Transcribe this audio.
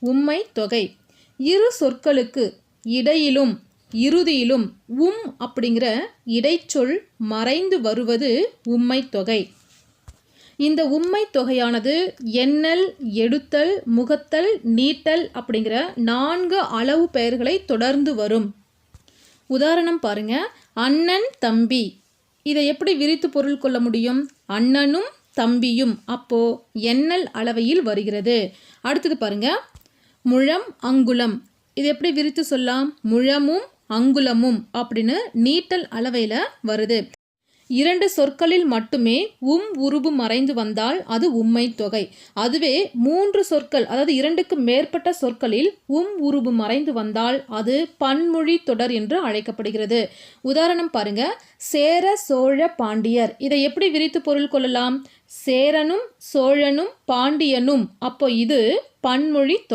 உம்மை தொகை. இரு சொற்களுக்கு இடையிலும் இறுதியிலும் அப்படிங்கிற இடைச்சொல் மறைந்து வருவது உம்மை தொகை. இந்த உம்மை தொகையானது எண்ணல், எடுத்தல், முகத்தல், நீட்டல் அப்படிங்கிற 4 அளவு பெயர்களை தொடர்ந்து வரும். உதாரணம் பாருங்க. அண்ணன், தம்பி. இதை எப்படி விரித்து பொருள் கொள்ள முடியும்? அண்ணனும் தம்பியும் அப்போ எண்ணல் அளவையில் வருகிறது. அடுத்தது பாருங்க. முழம், அங்குலம். இது எப்படி விரித்து சொல்லலாம்? முழமும் அங்குலமும் அப்படின்னு நீட்டல் அளவையில் வருது. 2 சொற்களில் மட்டுமே உருபு மறைந்து வந்தால் அது உம்மை தொகை. அதுவே 3 சொற்கள், அதாவது 2க்கு மேற்பட்ட சொற்களில் உருபு மறைந்து வந்தால் அது பன்மொழி தொடர் என்று அழைக்கப்படுகிறது. உதாரணம் பாருங்க. சேர, சோழ, பாண்டியர். இதை எப்படி விரித்து பொருள் கொள்ளலாம்? சேரனும் சோழனும் பாண்டியனும். அப்போ இது பன்மொழி தொடர்.